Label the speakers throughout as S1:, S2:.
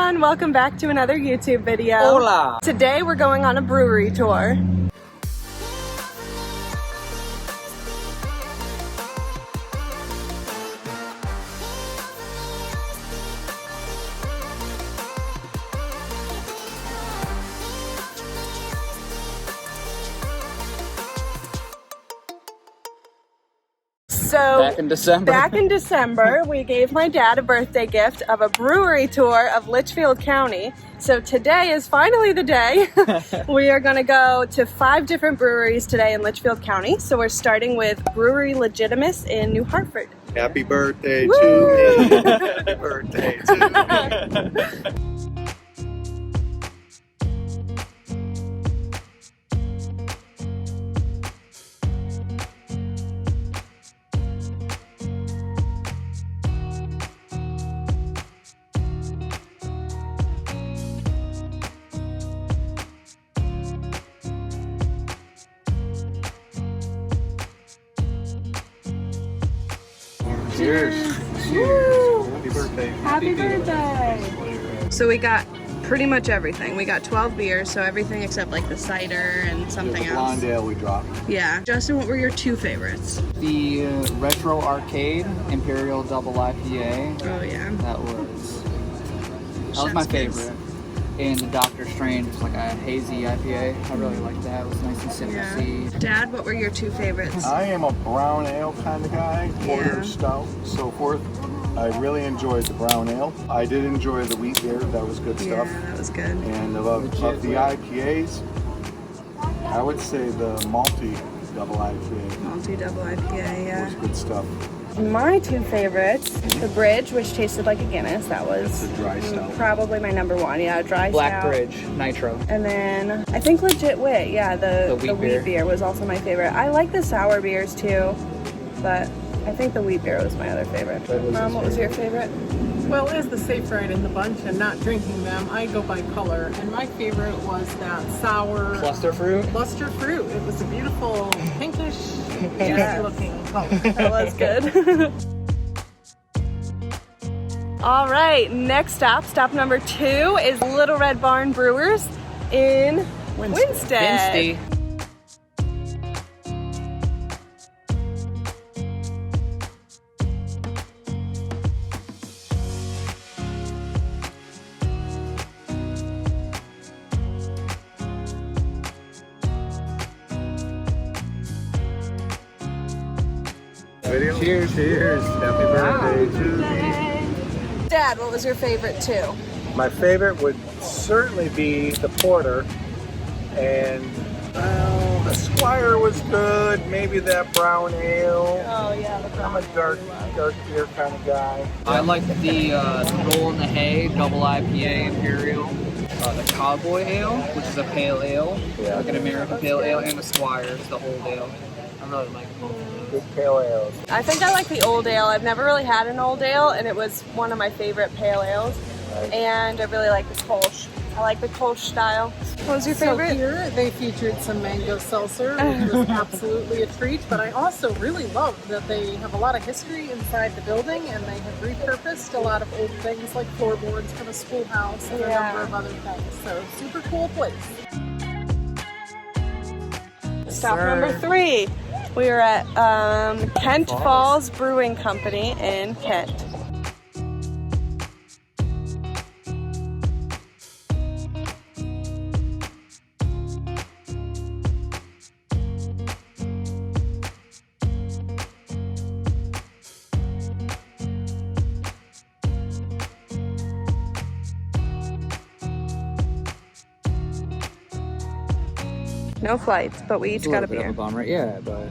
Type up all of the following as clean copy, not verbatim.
S1: everyone, welcome back to another YouTube video.
S2: Hola!
S1: Today we're going on a brewery tour. So back in December, we gave my dad a birthday gift of a brewery tour of Litchfield County. So today is finally the day. We are going to go to 5 different breweries today in Litchfield County. So we're starting with Brewery Legitimus in New Hartford.
S3: Happy birthday to me. Happy birthday to me. Cheers. Cheers. Happy birthday.
S1: Happy birthday. So we got pretty much everything. We got 12 beers, so everything except like the cider and something else.
S3: Blonde ale we dropped.
S1: Yeah. Justin, what were your 2 favorites?
S2: The Retro Arcade Imperial Double IPA.
S1: Oh yeah.
S2: That was my favorite. And the Dr. Strange was like a hazy IPA. I really liked that. It was nice and citrusy.
S1: Yeah. Dad, what were your 2 favorites?
S3: I am a brown ale kind of guy, porter, stout, so forth. I really enjoyed the brown ale. I did enjoy the wheat beer. That was good stuff.
S1: Yeah, that was good.
S3: And of the IPAs, I would say the malty double IPA.
S1: Malty double IPA, yeah.
S3: Was good stuff.
S1: My 2 favorites, the Bridge, which tasted like a Guinness. That was
S3: It's a dry stout.
S1: probably my number 1. Yeah, dry
S2: Black
S1: stout.
S2: Bridge Nitro.
S1: And then I think Legit Wit. Yeah, the wheat beer was also my favorite. I like the sour beers too, but I think the wheat beer was my other favorite. Mom, what was your favorite?
S4: Well, as the safe ride in the bunch and not drinking them, I go by color. And my favorite was that sour
S2: Cluster fruit.
S4: luster fruit. It was a beautiful pinkish, juicy looking color.
S1: That was good. All right, next stop number 2 is Little Red Barn Brewers in Winsted.
S3: Video?
S2: Cheers.
S3: Cheers. Happy birthday to me.
S1: Dad, what was your favorite too?
S5: My favorite would certainly be the porter, and the Squire was good. Maybe that brown ale.
S1: Oh yeah, the
S5: I'm a dark beer kind of guy.
S2: I like the Roll in the Hay Double IPA Imperial. The Cowboy Ale, which is a pale ale, like an American pale ale, and the Squire's, the old ale. I really like them.
S5: Good pale ales.
S1: I think I like the old ale. I've never really had an old ale, and it was one of my favorite pale ales.
S5: Right.
S1: And I really like the Kolsch. I like the Kolsch style. What was your favorite?
S4: So here they featured some mango seltzer, which was absolutely a treat. But I also really loved that they have a lot of history inside the building, and they have repurposed a lot of old things like floorboards from a schoolhouse and a number of other things. So super cool place.
S1: Stop number 3. We are at Kent Falls Brewing Company in Kent. No flights, but we each got a
S2: bit
S1: beer.
S2: of a bummer, yeah, but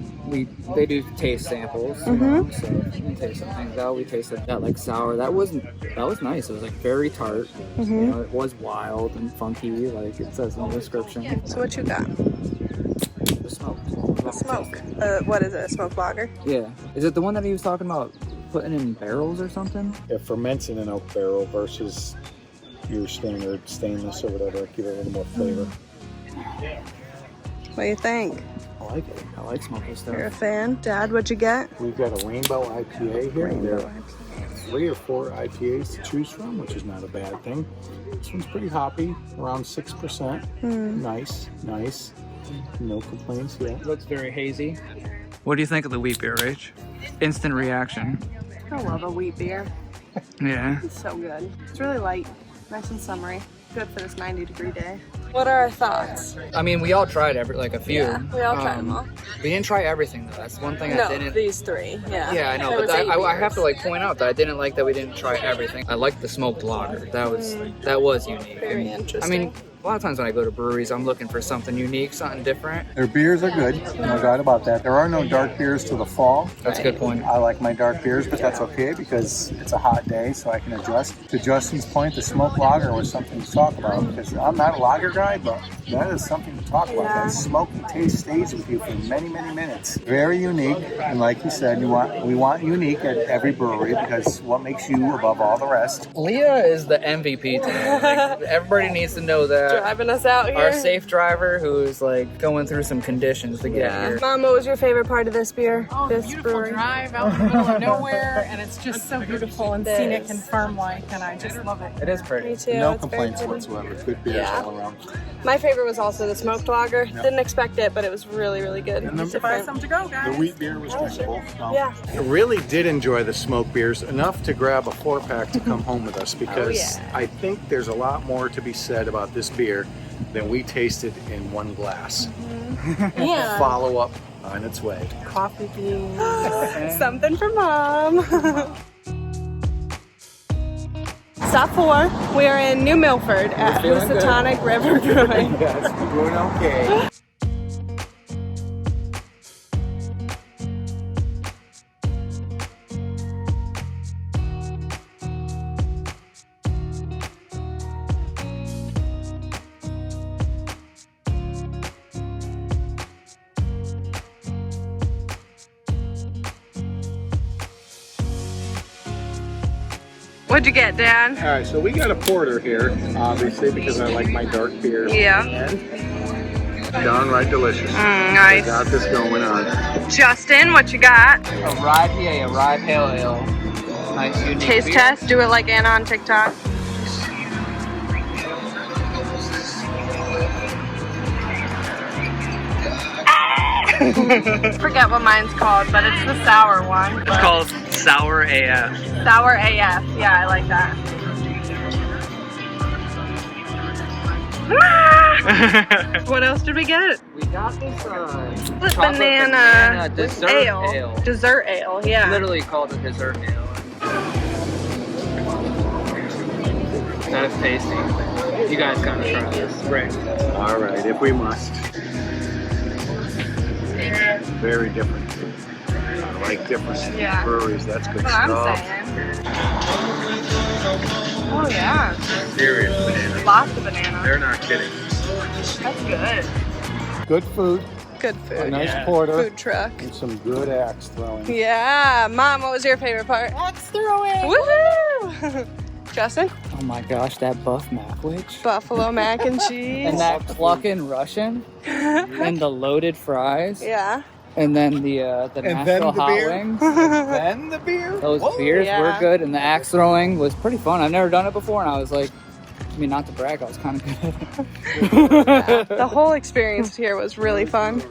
S2: they do taste samples, you know, so you can taste some things out. We tasted that like sour. That was nice. It was like very tart. You know, it was wild and funky, like it says in the description.
S1: So what you got?
S2: The smoke.
S1: Smoke. What is it? A smoke lager?
S2: Yeah. Is it the one that he was talking about putting in barrels or something?
S5: It ferments in an oak barrel versus your standard stainless or whatever. Give it a little more flavor.
S1: What do you think?
S2: I like it. I like smoky stuff.
S1: You're a fan. Dad, what'd you get?
S5: We've got a rainbow IPA here.
S1: Rainbow
S5: They're
S3: 3 or 4 IPAs to choose from, which is not a bad thing. This one's pretty hoppy, around 6%. Nice. No complaints yet.
S2: Looks very hazy. What do you think of the wheat beer, Rach? Instant reaction.
S1: I love a wheat beer.
S2: Yeah.
S1: It's so good. It's really light, nice and summery. Good for this 90-degree day. What are our thoughts?
S2: I mean, we all tried a few.
S1: Yeah, we all tried them all.
S2: We didn't try everything though. That's one thing I
S1: No,
S2: didn't.
S1: these 3. Yeah.
S2: Yeah, I know,
S1: There
S2: but
S1: was 8
S2: I have to
S1: beers.
S2: point out that I didn't like that we didn't try everything. I liked the smoked lager. That was unique.
S1: Very
S2: And,
S1: interesting.
S2: I mean, a lot of times when I go to breweries, I'm looking for something unique, something different.
S3: Their beers are good, no doubt about that. There are no dark beers till the fall.
S2: That's a good point.
S3: I like my dark beers, but that's okay because it's a hot day, so I can adjust. To Justin's point, the smoked lager was something to talk about because I'm not a lager guy, but that is something to talk about.
S1: Yeah.
S3: That smoky taste stays with you for many, many minutes. Very unique, and like you said, we want unique at every brewery because what makes you above all the rest.
S2: Leah is the MVP today. Like, everybody needs to know that.
S1: Driving us out here.
S2: Our safe driver who's like going through some conditions to get here.
S1: Mom, what was your favorite part of this beer?
S4: Oh,
S1: this
S4: beautiful
S1: brewery?
S4: drive out in the middle of nowhere, and it's just so beautiful and scenic and farm-like, and I just love it.
S2: It is pretty.
S1: Me too.
S3: No
S1: It's very
S3: complaints
S1: pretty.
S3: whatsoever. Good beers
S1: Yeah.
S3: all around.
S1: My favorite was also the smoked lager. Didn't expect it, but it was really, really good.
S3: And the-
S1: It's
S4: Buy
S1: different.
S4: some to go,
S3: The
S4: guys.
S3: wheat beer was drinkable.
S1: Yeah.
S3: I really did enjoy the smoked beers enough to grab a 4-pack to come home with us because
S1: yeah.
S3: I think there's a lot more to be said about this beer than we tasted in one glass.
S1: Yeah.
S3: Follow up on its way.
S1: Coffee beans. Something for Mom. Stop 4. We are in New Milford at
S2: We're feeling good.
S1: Housatonic River Brewing.
S3: Yes, we're doing okay.
S1: What'd you get, Dad?
S3: All right, so we got a porter here, obviously, because I like my dark beers.
S1: Yeah.
S3: And downright delicious.
S1: Nice.
S3: Got this going on.
S1: Justin, what you got?
S2: A rye PA, a rye pale ale. Nice unique
S1: Taste
S2: beer.
S1: test. Do it like Anna on TikTok. Forget what mine's called, but it's the sour one.
S2: It's called Sour AF.
S1: Sour AF. Yeah, I like that. What else did we get?
S2: We got this
S1: Chocolate
S2: chocolate
S1: banana
S2: dessert ale.
S1: Dessert ale, yeah.
S2: Literally called a dessert ale. That is tasty. You guys gotta try this. Right.
S3: All right, if we must. Very different. I like different
S1: Yeah.
S3: breweries. That's good
S1: That's what I'm
S3: stuff.
S1: saying. Oh yeah,
S3: Serious banana.
S1: lots of banana.
S3: They're not kidding.
S1: That's good.
S3: Good food,
S1: Good
S3: a
S1: food.
S3: nice porter,
S1: Food truck.
S3: and some good axe throwing.
S1: Yeah. Mom, what was your favorite part?
S4: Axe throwing.
S1: Woohoo! Justin?
S2: Oh my gosh, that buff mackwich.
S1: Buffalo mac and cheese.
S2: And that clucking Russian. And the loaded fries.
S1: Yeah.
S2: And then the Nashville hot wings.
S3: Then the beer.
S2: Those beers
S1: Yeah.
S2: were good, and the axe throwing was pretty fun. I've never done it before, and I was like, I mean, not to brag, I was kind of good at it.
S1: The whole experience here was really fun.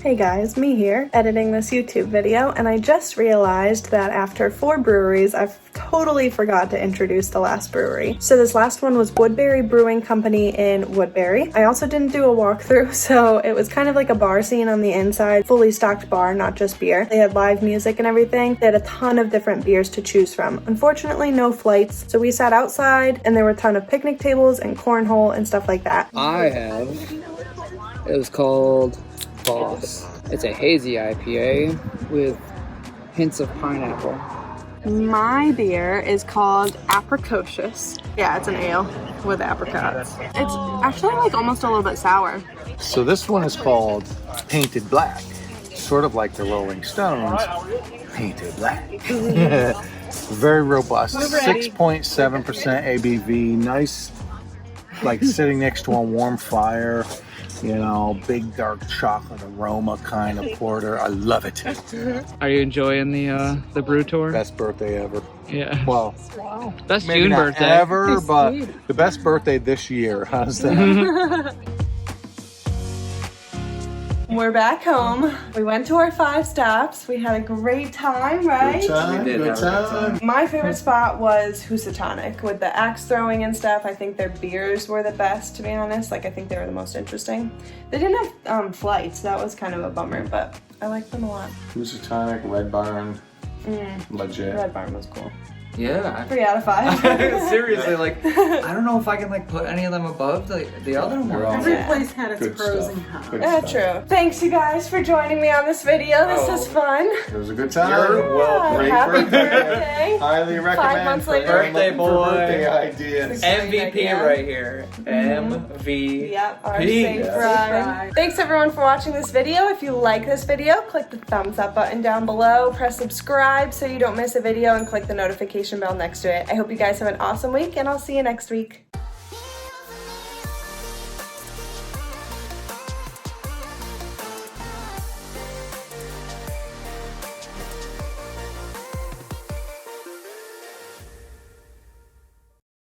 S1: Hey guys, me here, editing this YouTube video, and I just realized that after 4 breweries, I've totally forgot to introduce the last brewery. So this last one was Woodbury Brewing Company in Woodbury. I also didn't do a walkthrough, so it was kind of like a bar scene on the inside, fully stocked bar, not just beer. They had live music and everything. They had a ton of different beers to choose from. Unfortunately, no flights, so we sat outside, and there were a ton of picnic tables and cornhole and stuff like that.
S2: It was called Boss. It's a hazy IPA with hints of pineapple.
S1: My beer is called Apricocious. Yeah, it's an ale with apricots. It's actually like almost a little bit sour.
S3: So this one is called Painted Black, sort of like the Rolling Stones. Painted Black. Very robust. 6.7% ABV. Nice, like sitting next to a warm fire.
S5: You know, big dark chocolate aroma kind of porter. I love it.
S2: Are you enjoying the brew tour?
S5: Best birthday ever.
S2: Yeah.
S5: Well,
S2: Best
S5: maybe
S2: June
S5: not
S2: birthday.
S5: ever, but the best birthday this year. How's that?
S1: We're back home. We went to our 5 stops. We had a great time, right?
S5: Good time.
S1: My favorite spot was Housatonic with the axe throwing and stuff. I think their beers were the best, to be honest. Like, I think they were the most interesting. They didn't have flights. That was kind of a bummer, but I liked them a lot.
S3: Housatonic, Red Barn, legit.
S1: Red Barn was cool.
S2: Yeah.
S1: 3 out of 5.
S2: Seriously, like, I don't know if I can like put any of them above the other one.
S4: Every
S1: Yeah.
S4: place had its
S3: Good
S4: pros
S3: stuff.
S4: and cons.
S3: Good
S1: Yeah,
S3: stuff.
S1: true. Thanks, you guys, for joining me on this video. This was fun.
S3: It was a good time.
S5: You're welcome.
S3: Great
S1: Happy
S3: birthday.
S1: birthday.
S3: Highly recommend.
S1: months
S3: for
S1: later.
S3: anyone looking for
S2: Birthday boy.
S3: Birthday ideas.
S2: MVP
S1: Yeah.
S2: right here. MVP.
S1: Yep, our
S2: P.
S1: safe
S3: Yes.
S1: ride. Thanks everyone for watching this video. If you like this video, click the thumbs up button down below, press subscribe so you don't miss a video, and click the notification bell next to it. I hope you guys have an awesome week, and I'll see you next week.